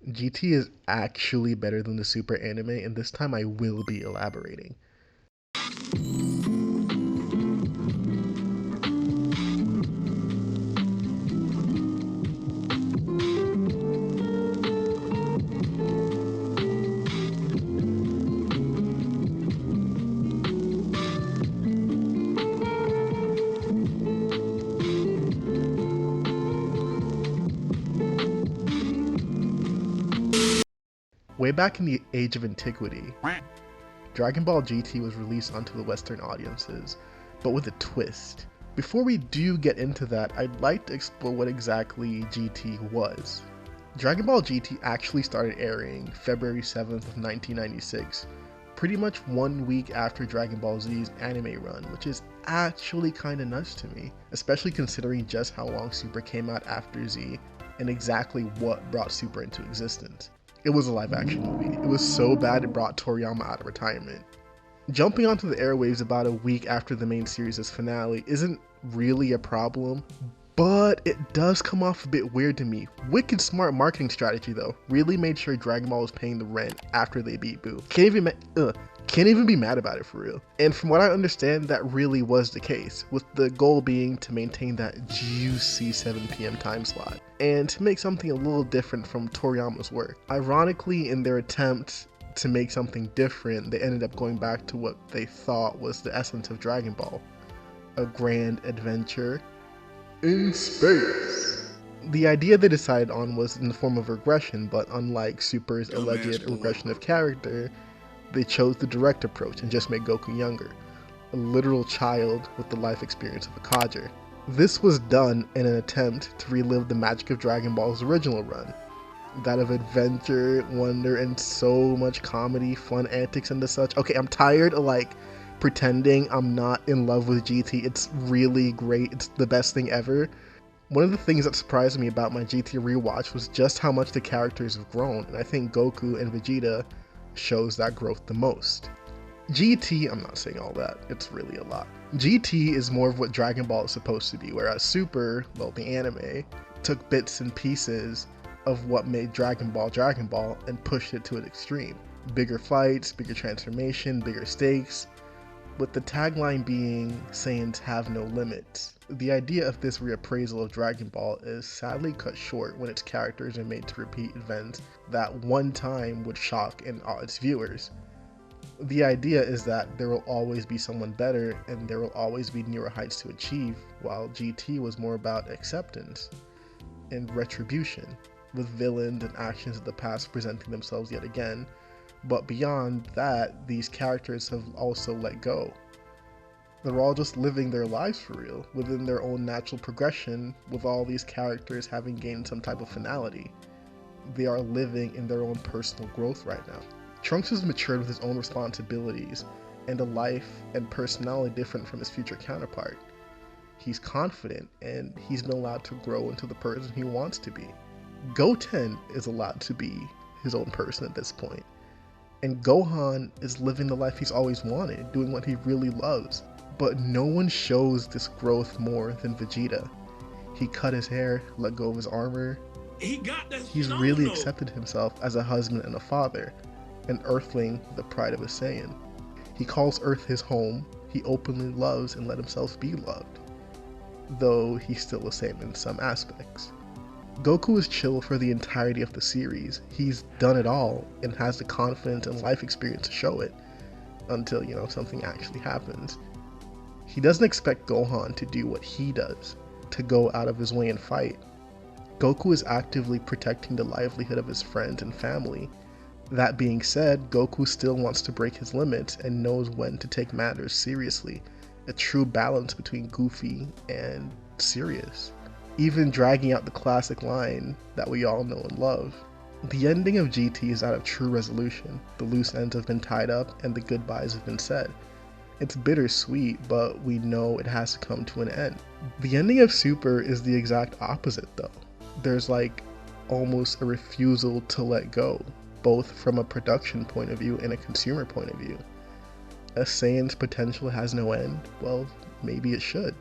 GT is actually better than the Super anime, and this time I will be elaborating. Way back in the age of antiquity, Dragon Ball GT was released onto the Western audiences, but with a twist. Before we do get into that, I'd like to explore what exactly GT was. Dragon Ball GT actually started airing February 7th of 1996, pretty much 1 week after Dragon Ball Z's anime run, which is actually kinda nuts to me, especially considering just how long Super came out after Z and exactly what brought Super into existence. It was a live action movie. It was so bad it brought Toriyama out of retirement. Jumping onto the airwaves about a week after the main series' finale isn't really a problem, but it does come off a bit weird to me. Wicked smart marketing strategy though. Really made sure Dragon Ball was paying the rent after they beat Boo. Can't even be mad about it for real. And from what I understand, that really was the case, with the goal being to maintain that juicy 7 p.m. time slot, and to make something a little different from Toriyama's work. Ironically, in their attempt to make something different, they ended up going back to what they thought was the essence of Dragon Ball, a grand adventure in space. The idea they decided on was in the form of regression, but unlike Super's alleged regression of character, they chose the direct approach and just made Goku younger, a literal child with the life experience of a codger. This was done in an attempt to relive the magic of Dragon Ball's original run, that of adventure, wonder, and so much comedy, fun antics, and the such. Okay, I'm tired of pretending I'm not in love with GT. It's really great. It's the best thing ever. One of the things that surprised me about my GT rewatch was just how much the characters have grown, and I think Goku and Vegeta shows that growth the most. GT, I'm not saying all that, it's really a lot. GT is more of what Dragon Ball is supposed to be, whereas Super, well, the anime, took bits and pieces of what made Dragon Ball and pushed it to an extreme. Bigger fights, bigger transformation, bigger stakes, with the tagline being Saiyans have no limits. The idea of this reappraisal of Dragon Ball is sadly cut short when its characters are made to repeat events that one time would shock and awe its viewers. The idea is that there will always be someone better and there will always be newer heights to achieve, while GT was more about acceptance and retribution, with villains and actions of the past presenting themselves yet again. But beyond that, these characters have also let go. They're all just living their lives for real, within their own natural progression, with all these characters having gained some type of finality. They are living in their own personal growth right now. Trunks has matured with his own responsibilities, and a life and personality different from his future counterpart. He's confident, and he's been allowed to grow into the person he wants to be. Goten is allowed to be his own person at this point. And Gohan is living the life he's always wanted, doing what he really loves. But no one shows this growth more than Vegeta. He cut his hair, let go of his armor. He's really accepted himself as a husband and a father, an earthling, the pride of a Saiyan. He calls Earth his home, he openly loves and let himself be loved, though he's still the same in some aspects. Goku is chill for the entirety of the series. He's done it all and has the confidence and life experience to show it, until, something actually happens. He doesn't expect Gohan to do what he does, to go out of his way and fight. Goku is actively protecting the livelihood of his friends and family. That being said, Goku still wants to break his limits and knows when to take matters seriously, a true balance between goofy and serious, even dragging out the classic line that we all know and love. The ending of GT is out of true resolution. The loose ends have been tied up and the goodbyes have been said. It's bittersweet, but we know it has to come to an end. The ending of Super is the exact opposite though. There's almost a refusal to let go, both from a production point of view and a consumer point of view. A Saiyan's potential has no end? Well, maybe it should.